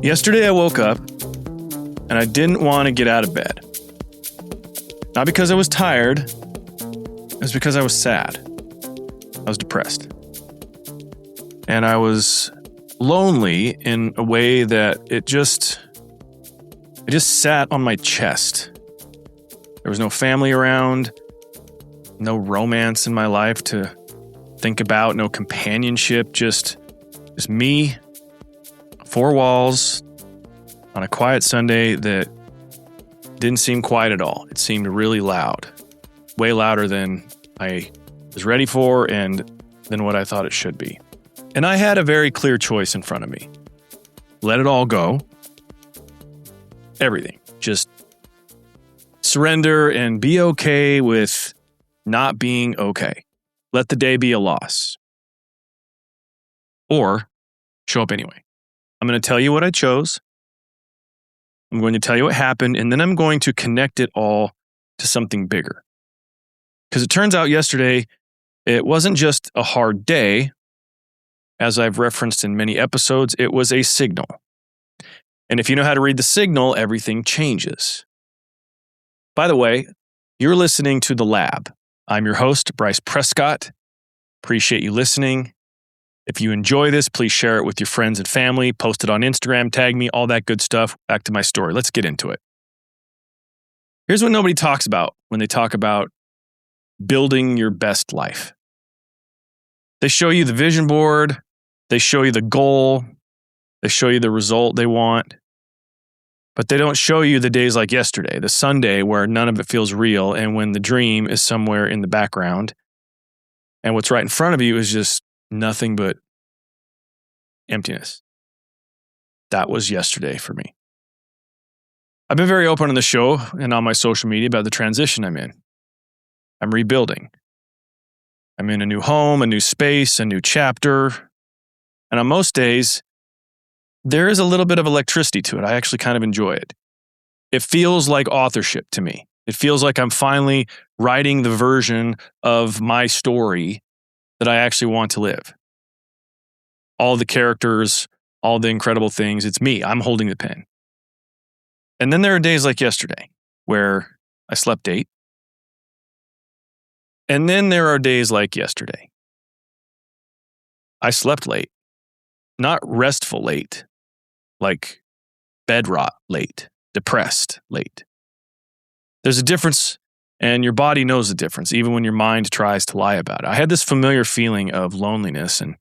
Yesterday I woke up and I didn't want to get out of bed. Not because I was tired, it was because I was sad. I was depressed. And I was lonely in a way that it just sat on my chest. There was no family around, no romance in my life to think about, no companionship, just me, four walls on a quiet Sunday that didn't seem quiet at all. It seemed really loud, way louder than I was ready for and than what I thought it should be. And I had a very clear choice in front of me. Let it all go. Everything. Just surrender and be okay with not being okay. Let the day be a loss. Or show up anyway. I'm going to tell you what I chose. I'm going to tell you what happened, and then I'm going to connect it all to something bigger. Because it turns out yesterday, it wasn't just a hard day. As I've referenced in many episodes, it was a signal. And if you know how to read the signal, everything changes. By the way, you're listening to The Lab. I'm your host, Bryce Prescott. Appreciate you listening. If you enjoy this, please share it with your friends and family, post it on Instagram, tag me, all that good stuff. Back to my story. Let's get into it. Here's what nobody talks about when they talk about building your best life. They show you the vision board. They show you the goal. They show you the result they want. But they don't show you the days like yesterday, the Sunday where none of it feels real and when the dream is somewhere in the background. And what's right in front of you is just nothing but emptiness. That was yesterday for me. I've been very open on the show and on my social media about the transition I'm in. I'm rebuilding. I'm in a new home, a new space, a new chapter. And on most days, there is a little bit of electricity to it. I actually kind of enjoy it. It feels like authorship to me. It feels like I'm finally writing the version of my story that I actually want to live. All the characters, all the incredible things, it's me. I'm holding the pen. And then there are days like yesterday where I slept 8. And then there are days like yesterday. I slept late. Not restful late, like bed rot late, depressed late. There's a difference, and your body knows the difference, even when your mind tries to lie about it. I had this familiar feeling of loneliness, and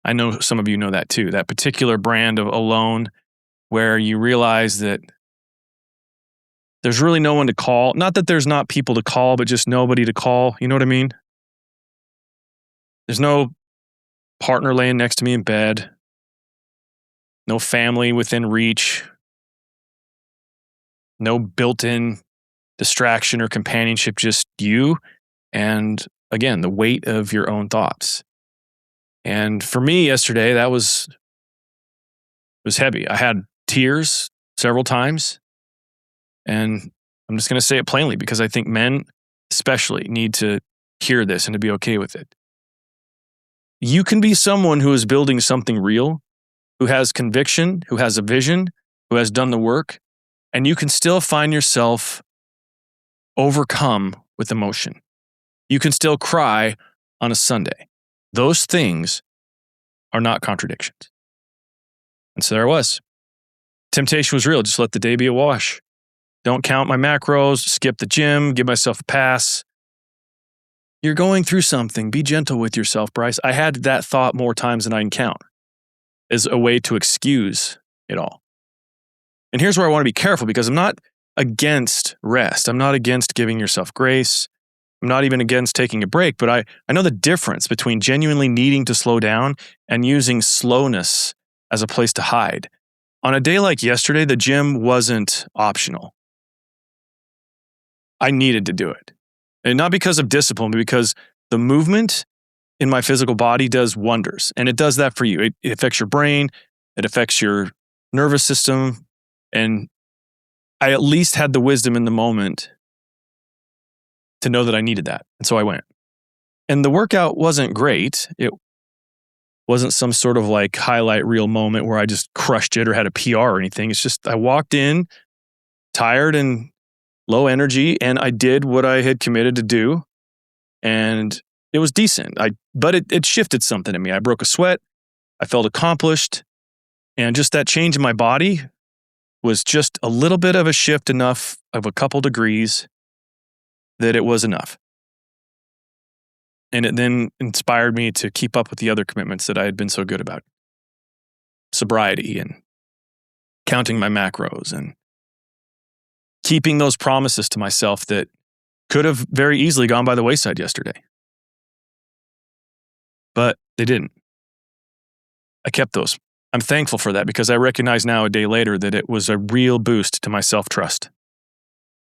I know some of you know that too, that particular brand of alone where you realize that there's really no one to call. Not that there's not people to call, but just nobody to call. You know what I mean? There's no partner laying next to me in bed. No family within reach. No built-in distraction or companionship, just you and, again, the weight of your own thoughts. And for me yesterday, it was heavy. I had tears several times. And I'm just going to say it plainly because I think men especially need to hear this and to be okay with it. You can be someone who is building something real, who has conviction, who has a vision, who has done the work, and you can still find yourself overcome with emotion. You can still cry on a Sunday. Those things are not contradictions. And so there I was. Temptation was real. Just let the day be a wash. Don't count my macros, skip the gym, give myself a pass. You're going through something. Be gentle with yourself, Bryce. I had that thought more times than I can count as a way to excuse it all. And here's where I want to be careful because I'm not against rest. I'm not against giving yourself grace. I'm not even against taking a break, but I know the difference between genuinely needing to slow down and using slowness as a place to hide. On a day like yesterday, the gym wasn't optional. I needed to do it. And not because of discipline, but because the movement in my physical body does wonders. And it does that for you. It affects your brain. It affects your nervous system. And I at least had the wisdom in the moment to know that I needed that. And so I went. And the workout wasn't great. It wasn't some sort of like highlight reel moment where I just crushed it or had a PR or anything. It's just I walked in tired and low energy, and I did what I had committed to do, and it was decent. But it shifted something in me. I broke a sweat. I felt accomplished, and just that change in my body was just a little bit of a shift, enough of a couple degrees that it was enough. And it then inspired me to keep up with the other commitments that I had been so good about. Sobriety and counting my macros and keeping those promises to myself that could have very easily gone by the wayside yesterday. But they didn't. I kept those. I'm thankful for that because I recognize now, a day later, that it was a real boost to my self-trust.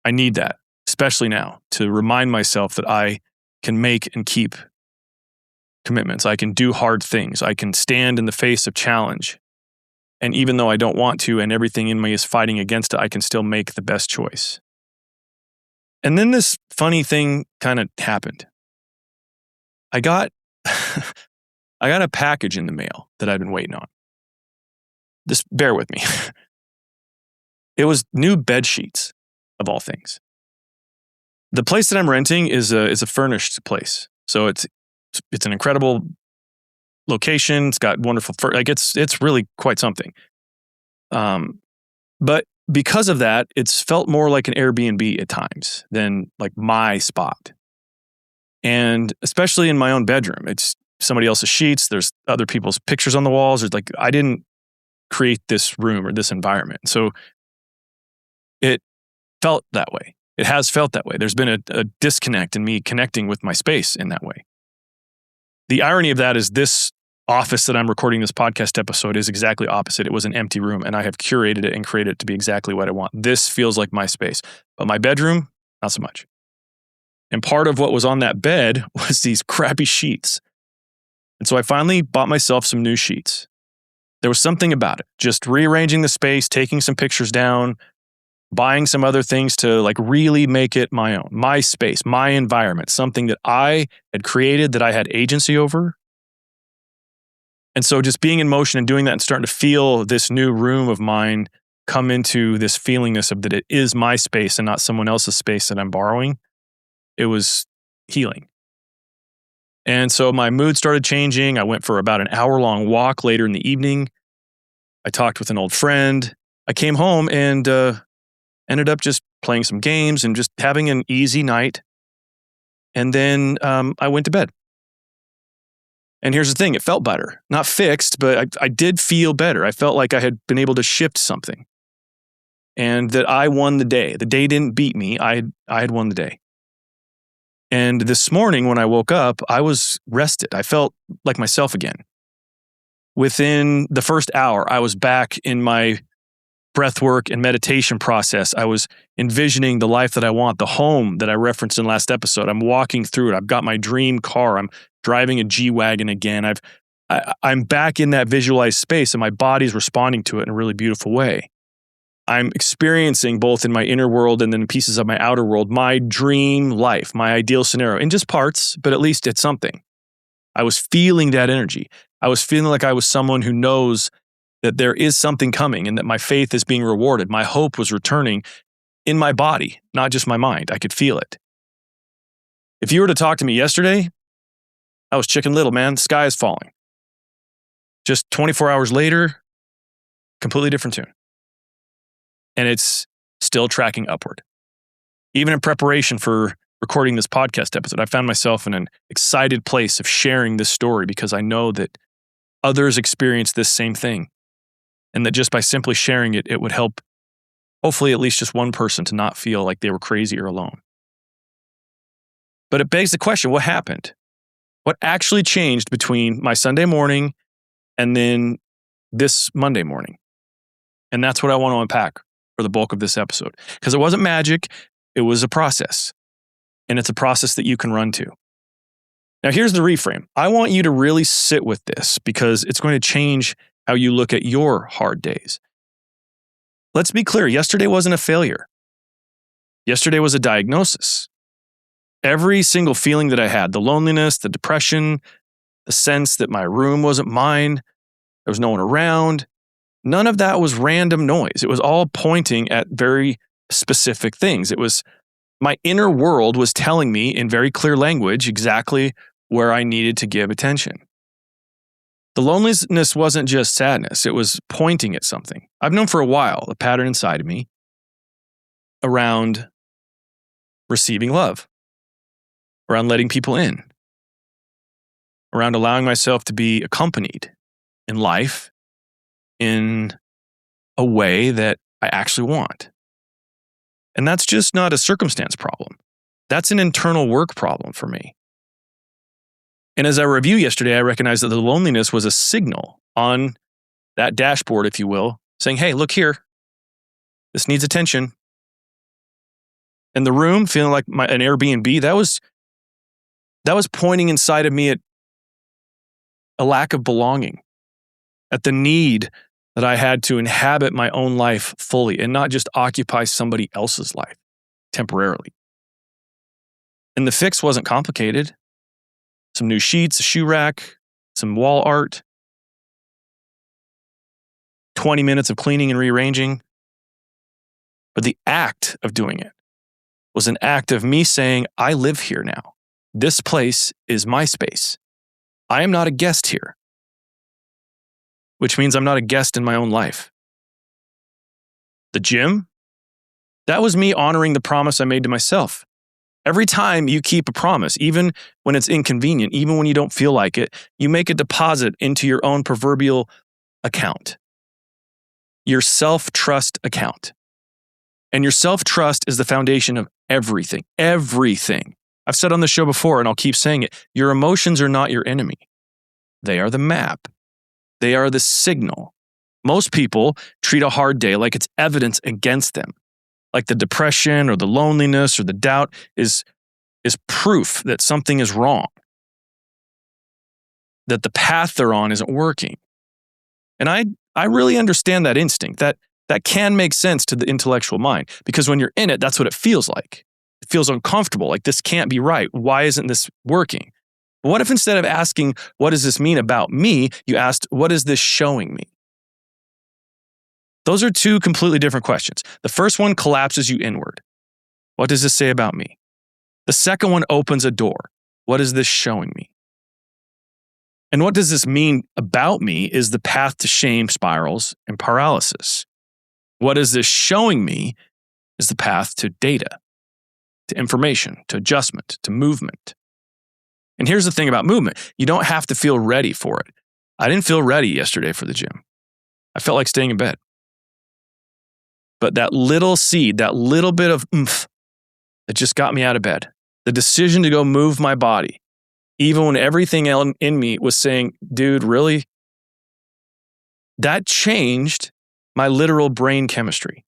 I need that, especially now, to remind myself that I can make and keep commitments. I can do hard things. I can stand in the face of challenge. And even though I don't want to and everything in me is fighting against it, I can still make the best choice. And then this funny thing kind of happened. I got a package in the mail that I'd been waiting on. Just bear with me. It was new bed sheets, of all things. The place that I'm renting is a furnished place, so it's an incredible location. It's got wonderful it's really quite something. But because of that, it's felt more like an Airbnb at times than like my spot. And especially in my own bedroom, it's somebody else's sheets. There's other people's pictures on the walls. There's like, I didn't create this room or this environment. So it felt that way. It has felt that way. There's been a disconnect in me connecting with my space in that way. The irony of that is this office that I'm recording this podcast episode is exactly opposite. It was an empty room, and I have curated it and created it to be exactly what I want. This feels like my space, but my bedroom, not so much. And part of what was on that bed was these crappy sheets. And so I finally bought myself some new sheets. There was something about it, just rearranging the space, taking some pictures down, buying some other things to like really make it my own, my space, my environment, something that I had created, that I had agency over. And so just being in motion and doing that and starting to feel this new room of mine come into this feelingness of that it is my space and not someone else's space that I'm borrowing, it was healing. And so my mood started changing. I went for about an hour-long walk later in the evening. I talked with an old friend. I came home and ended up just playing some games and just having an easy night. And then I went to bed. And here's the thing, it felt better. Not fixed, but I did feel better. I felt like I had been able to shift something. And that I won the day. The day didn't beat me. I had won the day. And this morning when I woke up, I was rested. I felt like myself again. Within the first hour, I was back in my breath work and meditation process. I was envisioning the life that I want, the home that I referenced in last episode. I'm walking through it. I've got my dream car. I'm driving a G-Wagon again. I'm back in that visualized space, and my body's responding to it in a really beautiful way. I'm experiencing both in my inner world and then pieces of my outer world, my dream life, my ideal scenario, in just parts, but at least it's something. I was feeling that energy. I was feeling like I was someone who knows that there is something coming and that my faith is being rewarded. My hope was returning in my body, not just my mind. I could feel it. If you were to talk to me yesterday, I was Chicken Little, man. The sky is falling. Just 24 hours later, completely different tune. And it's still tracking upward. Even in preparation for recording this podcast episode, I found myself in an excited place of sharing this story because I know that others experience this same thing. And that just by simply sharing it, it would help hopefully at least just one person to not feel like they were crazy or alone. But it begs the question, what happened? What actually changed between my Sunday morning and then this Monday morning? And that's what I want to unpack for the bulk of this episode. Because it wasn't magic, it was a process. And it's a process that you can run to. Now here's the reframe. I want you to really sit with this because it's going to change how you look at your hard days. Let's be clear, yesterday wasn't a failure. Yesterday was a diagnosis. Every single feeling that I had, the loneliness, the depression, the sense that my room wasn't mine, there was no one around, none of that was random noise. It was all pointing at very specific things. It was my inner world was telling me in very clear language exactly where I needed to give attention. The loneliness wasn't just sadness. It was pointing at something. I've known for a while a pattern inside of me around receiving love, around letting people in, around allowing myself to be accompanied in life in a way that I actually want. And that's just not a circumstance problem. That's an internal work problem for me. And as I reviewed yesterday, I recognized that the loneliness was a signal on that dashboard, if you will, saying, hey, look here. This needs attention. And the room, feeling like an Airbnb, that was pointing inside of me at a lack of belonging, at the need that I had to inhabit my own life fully and not just occupy somebody else's life temporarily. And the fix wasn't complicated. Some new sheets, a shoe rack, some wall art, 20 minutes of cleaning and rearranging. But the act of doing it was an act of me saying, I live here now. This place is my space. I am not a guest here, which means I'm not a guest in my own life. The gym, that was me honoring the promise I made to myself. Every time you keep a promise, even when it's inconvenient, even when you don't feel like it, you make a deposit into your own proverbial account, your self-trust account. And your self-trust is the foundation of everything, everything. I've said on the show before, and I'll keep saying it, your emotions are not your enemy. They are the map. They are the signal. Most people treat a hard day like it's evidence against them. Like the depression or the loneliness or the doubt is proof that something is wrong, that the path they're on isn't working. And I really understand that instinct. That can make sense to the intellectual mind, because when you're in it, that's what it feels like. It feels uncomfortable, like this can't be right. Why isn't this working? But what if instead of asking, what does this mean about me, you asked, what is this showing me? Those are two completely different questions. The first one collapses you inward. What does this say about me? The second one opens a door. What is this showing me? And what does this mean about me is the path to shame spirals and paralysis. What is this showing me is the path to data, to information, to adjustment, to movement. And here's the thing about movement. You don't have to feel ready for it. I didn't feel ready yesterday for the gym. I felt like staying in bed. But that little seed, that little bit of oomph that just got me out of bed, the decision to go move my body, even when everything in me was saying, dude, really? That changed my literal brain chemistry.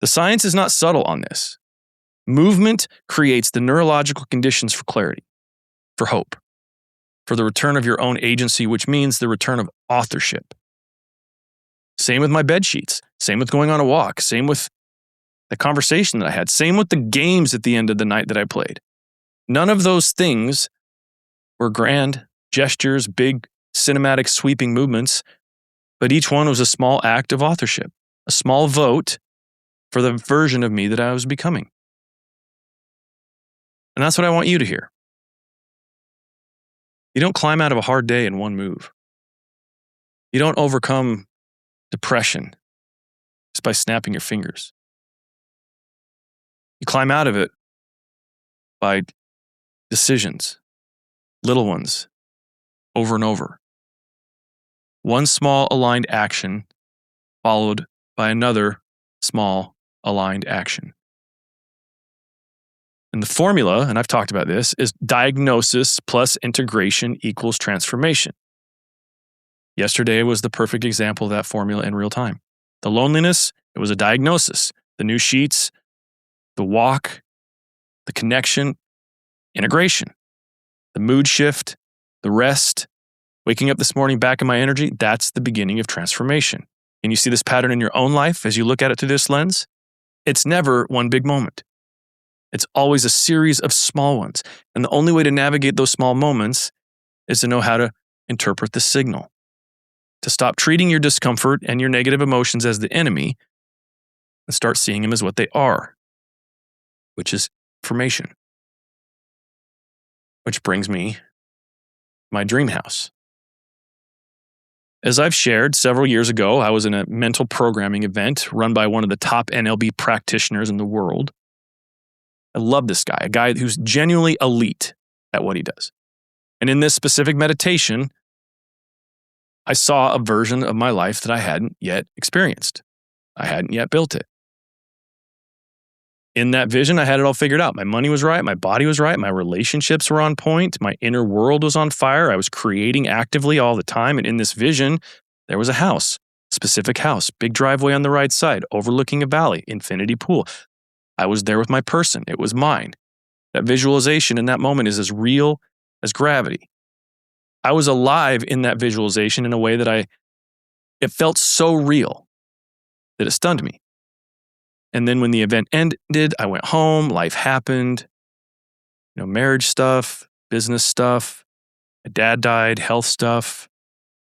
The science is not subtle on this. Movement creates the neurological conditions for clarity, for hope, for the return of your own agency, which means the return of authorship. Same with my bed sheets. Same with going on a walk. Same with the conversation that I had. Same with the games at the end of the night that I played. None of those things were grand gestures, big cinematic sweeping movements, but each one was a small act of authorship, a small vote for the version of me that I was becoming. And that's what I want you to hear. You don't climb out of a hard day in one move. You don't overcome depression just by snapping your fingers. You climb out of it by decisions, little ones, over and over. One small aligned action followed by another small aligned action. And the formula, and I've talked about this, is diagnosis plus integration equals transformation. Yesterday was the perfect example of that formula in real time. The loneliness, it was a diagnosis. The new sheets, the walk, the connection, integration. The mood shift, the rest, waking up this morning back in my energy, that's the beginning of transformation. And you see this pattern in your own life as you look at it through this lens? It's never one big moment. It's always a series of small ones. And the only way to navigate those small moments is to know how to interpret the signal, to stop treating your discomfort and your negative emotions as the enemy and start seeing them as what they are, which is information. Which brings me to my dream house. As I've shared, several years ago, I was in a mental programming event run by one of the top NLP practitioners in the world. I love this guy, a guy who's genuinely elite at what he does. And in this specific meditation, I saw a version of my life that I hadn't yet experienced. I hadn't yet built it. In that vision, I had it all figured out. My money was right. My body was right. My relationships were on point. My inner world was on fire. I was creating actively all the time. And in this vision, there was a house, specific house, big driveway on the right side, overlooking a valley, infinity pool. I was there with my person. It was mine. That visualization in that moment is as real as gravity. I was alive in that visualization in a way that it felt so real that it stunned me. And then when the event ended, I went home, life happened, marriage stuff, business stuff, my dad died, health stuff,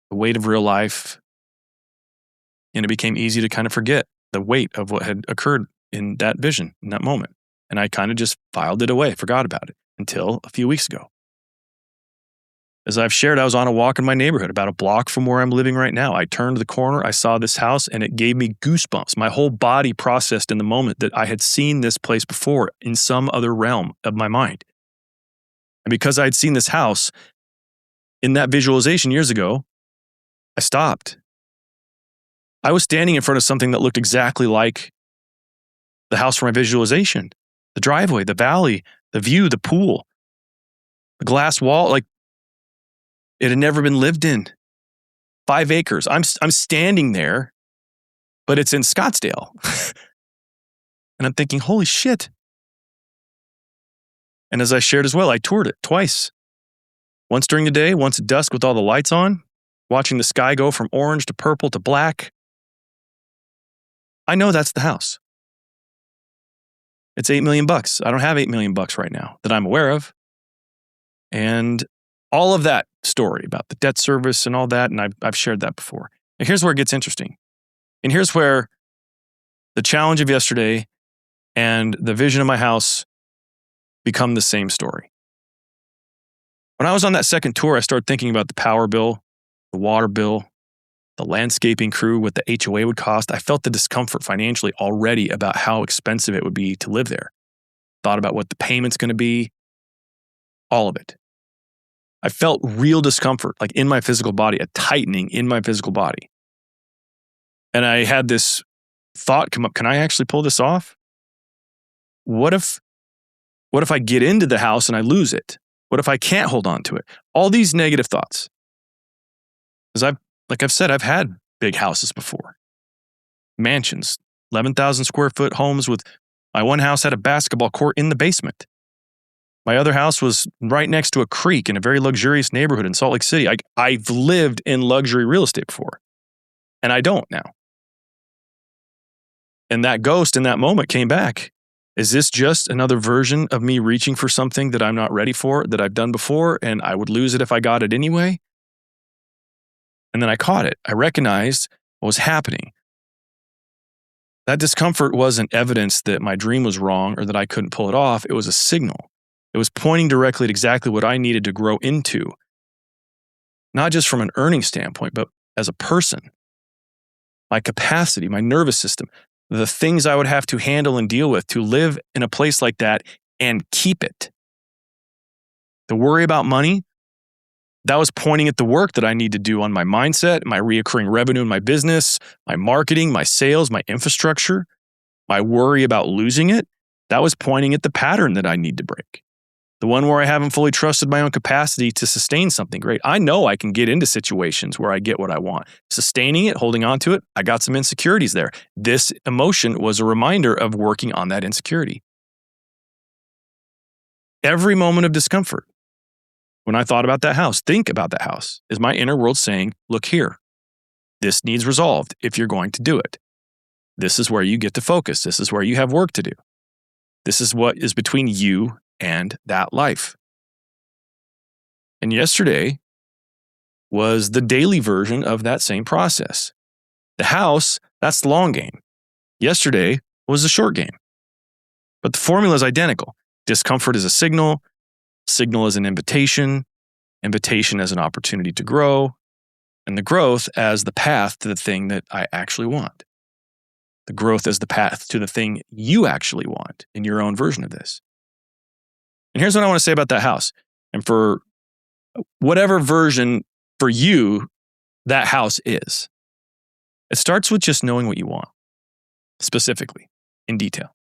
the weight of real life. And it became easy to kind of forget the weight of what had occurred in that vision, in that moment. And I kind of just filed it away, forgot about it until a few weeks ago. As I've shared, I was on a walk in my neighborhood about a block from where I'm living right now. I turned the corner, I saw this house, and it gave me goosebumps. My whole body processed in the moment that I had seen this place before in some other realm of my mind. And because I'd seen this house in that visualization years ago, I stopped. I was standing in front of something that looked exactly like the house from my visualization. The driveway, the valley, the view, the pool, the glass wall, like it had never been lived in. 5 acres. I'm standing there, but it's in Scottsdale. And I'm thinking, holy shit. And as I shared as well, I toured it twice. Once during the day, once at dusk with all the lights on, watching the sky go from orange to purple to black. I know that's the house. It's $8 million. I don't have $8 million right now that I'm aware of. And all of that story about the debt service and all that, and I've shared that before. And here's where it gets interesting. And here's where the challenge of yesterday and the vision of my house become the same story. When I was on that second tour, I started thinking about the power bill, the water bill, the landscaping crew, what the HOA would cost. I felt the discomfort financially already about how expensive it would be to live there. Thought about what the payment's going to be, all of it. I felt real discomfort, like in my physical body, a tightening in my physical body. And I had this thought come up, can I actually pull this off? What if I get into the house and I lose it? What if I can't hold on to it? All these negative thoughts. Because like I've said, I've had big houses before. Mansions, 11,000 square foot homes with, my one house had a basketball court in the basement. My other house was right next to a creek in a very luxurious neighborhood in Salt Lake City. I've lived in luxury real estate before, and I don't now. And that ghost in that moment came back. Is this just another version of me reaching for something that I'm not ready for, that I've done before, and I would lose it if I got it anyway? And then I caught it. I recognized what was happening. That discomfort wasn't evidence that my dream was wrong or that I couldn't pull it off. It was a signal. It was pointing directly at exactly what I needed to grow into, not just from an earning standpoint, but as a person. My capacity, my nervous system, the things I would have to handle and deal with to live in a place like that and keep it. The worry about money, that was pointing at the work that I need to do on my mindset, my reoccurring revenue in my business, my marketing, my sales, my infrastructure. My worry about losing it, that was pointing at the pattern that I need to break. The one where I haven't fully trusted my own capacity to sustain something great. I know I can get into situations where I get what I want. Sustaining it, holding on to it, I got some insecurities there. This emotion was a reminder of working on that insecurity. Every moment of discomfort, when I thought about that house, think about that house, is my inner world saying, look here, this needs resolved if you're going to do it. This is where you get to focus. This is where you have work to do. This is what is between you and that life. And yesterday was the daily version of that same process. The house, that's the long game. Yesterday was the short game. But the formula is identical. Discomfort is a signal. Signal is an invitation. Invitation as an opportunity to grow. And the growth as the path to the thing that I actually want. The growth as the path to the thing you actually want in your own version of this. And here's what I want to say about that house. And for whatever version for you that house is, it starts with just knowing what you want, specifically, in detail.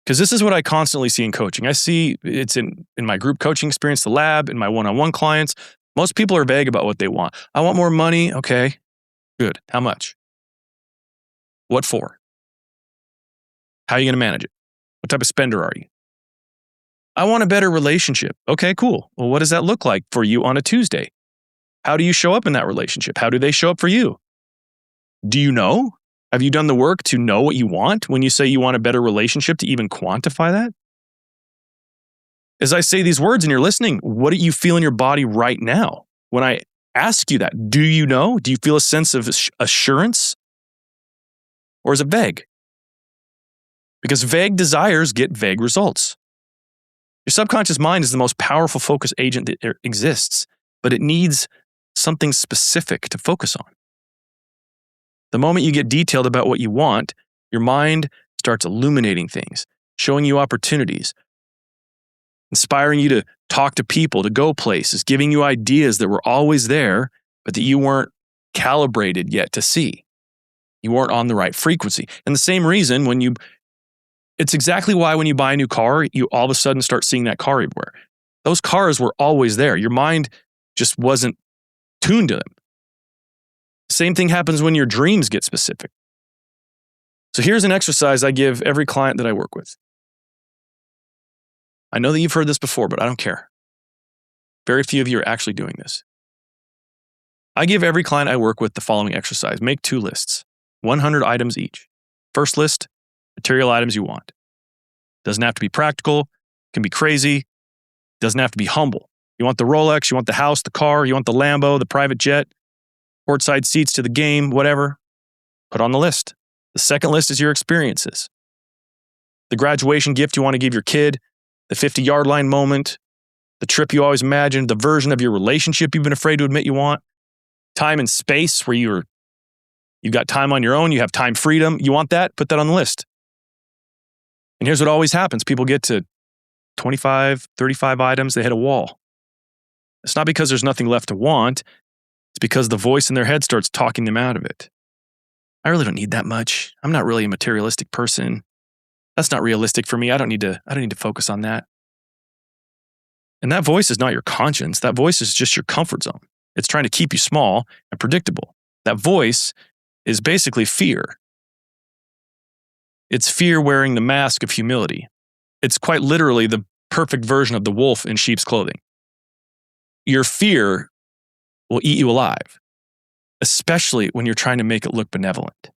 Because this is what I constantly see in coaching. I see it's in my group coaching experience, the lab, in my one-on-one clients. Most people are vague about what they want. I want more money. Okay, good. How much? What for? How are you going to manage it? What type of spender are you? I want a better relationship. Okay, cool. Well, what does that look like for you on a Tuesday? How do you show up in that relationship? How do they show up for you? Do you know? Have you done the work to know what you want when you say you want a better relationship, to even quantify that? As I say these words and you're listening, what do you feel in your body right now? When I ask you that, do you know? Do you feel a sense of assurance? Or is it vague? Because vague desires get vague results. Your subconscious mind is the most powerful focus agent that there exists, but it needs something specific to focus on. The moment you get detailed about what you want, your mind starts illuminating things, showing you opportunities, inspiring you to talk to people, to go places, giving you ideas that were always there, but that you weren't calibrated yet to see. You weren't on the right frequency. And the same reason it's exactly why when you buy a new car, you all of a sudden start seeing that car everywhere. Those cars were always there. Your mind just wasn't tuned to them. Same thing happens when your dreams get specific. So here's an exercise I give every client that I work with. I know that you've heard this before, but I don't care. Very few of you are actually doing this. I give every client I work with the following exercise. Make 2 lists, 100 items each. First list, material items you want. Doesn't have to be practical, can be crazy, doesn't have to be humble. You want the Rolex, you want the house, the car, you want the Lambo, the private jet, courtside seats to the game, whatever. Put on the list. The second list is your experiences. The graduation gift you want to give your kid, the 50-yard line moment, the trip you always imagined, the version of your relationship you've been afraid to admit you want, time and space where you've got time on your own, you have time freedom. You want that? Put that on the list. And here's what always happens. People get to 25, 35 items, they hit a wall. It's not because there's nothing left to want. It's because the voice in their head starts talking them out of it. I really don't need that much. I'm not really a materialistic person. That's not realistic for me. I don't need to focus on that. And that voice is not your conscience. That voice is just your comfort zone. It's trying to keep you small and predictable. That voice is basically fear. It's fear wearing the mask of humility. It's quite literally the perfect version of the wolf in sheep's clothing. Your fear will eat you alive, especially when you're trying to make it look benevolent.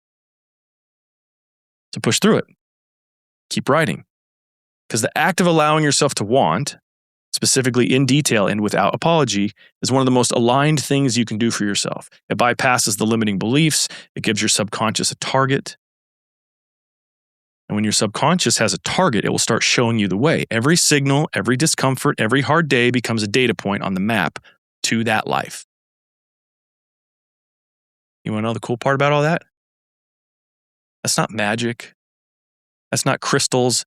So push through it. Keep writing. Because the act of allowing yourself to want, specifically in detail and without apology, is one of the most aligned things you can do for yourself. It bypasses the limiting beliefs. It gives your subconscious a target. And when your subconscious has a target, it will start showing you the way. Every signal, every discomfort, every hard day becomes a data point on the map to that life. You want to know the cool part about all that? That's not magic. That's not crystals.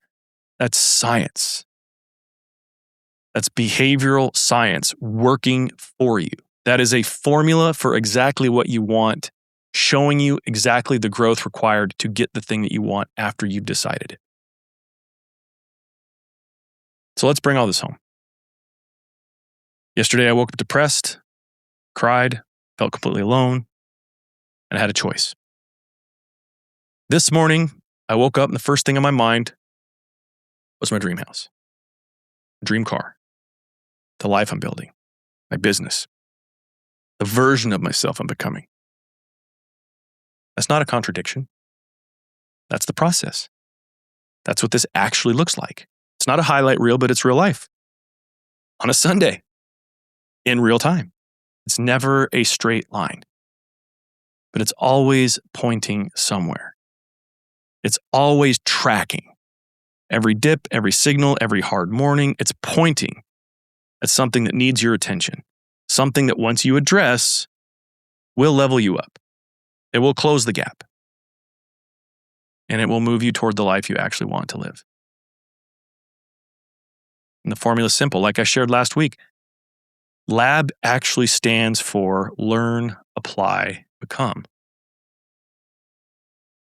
That's science. That's behavioral science working for you. That is a formula for exactly what you want, showing you exactly the growth required to get the thing that you want after you've decided it. So let's bring all this home. Yesterday, I woke up depressed, cried, felt completely alone, and I had a choice. This morning, I woke up and the first thing on my mind was my dream house, dream car, the life I'm building, my business, the version of myself I'm becoming. That's not a contradiction. That's the process. That's what this actually looks like. It's not a highlight reel, but it's real life. On a Sunday, in real time. It's never a straight line, but it's always pointing somewhere. It's always tracking. Every dip, every signal, every hard morning, it's pointing at something that needs your attention. Something that once you address, will level you up. It will close the gap. And it will move you toward the life you actually want to live. And the formula is simple. Like I shared last week, LAB actually stands for learn, apply, become.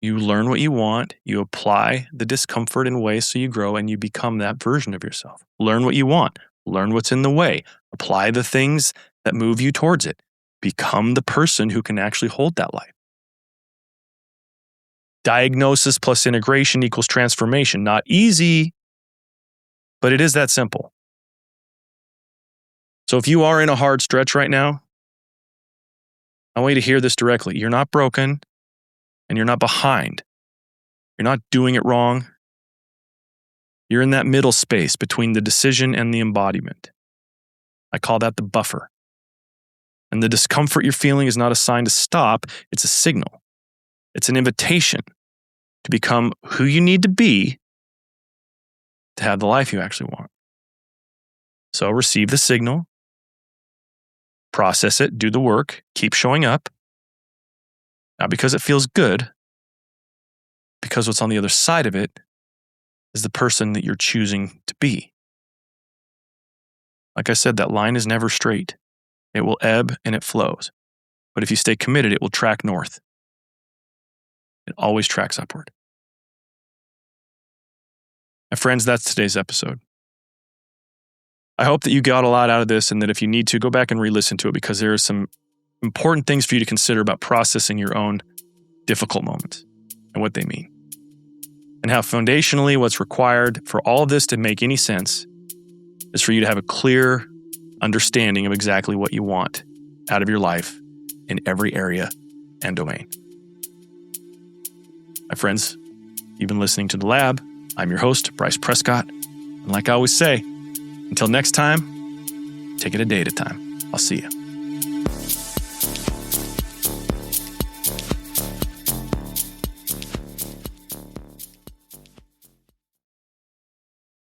You learn what you want, you apply the discomfort in ways so you grow and you become that version of yourself. Learn what you want, learn what's in the way, apply the things that move you towards it. Become the person who can actually hold that life. Diagnosis plus integration equals transformation. Not easy, but it is that simple. So if you are in a hard stretch right now, I want you to hear this directly. You're not broken and you're not behind. You're not doing it wrong. You're in that middle space between the decision and the embodiment. I call that the buffer. And the discomfort you're feeling is not a sign to stop, it's a signal. It's an invitation to become who you need to be to have the life you actually want. So receive the signal, process it, do the work, keep showing up. Not because it feels good, because what's on the other side of it is the person that you're choosing to be. Like I said, that line is never straight. It will ebb and it flows. But if you stay committed, it will track north. It always tracks upward. My friends, that's today's episode. I hope that you got a lot out of this and that if you need to, go back and re-listen to it because there are some important things for you to consider about processing your own difficult moments and what they mean. And how foundationally what's required for all of this to make any sense is for you to have a clear understanding of exactly what you want out of your life in every area and domain. My friends, you've been listening to The Lab. I'm your host, Bryce Prescott. And like I always say, until next time, take it a day at a time. I'll see you.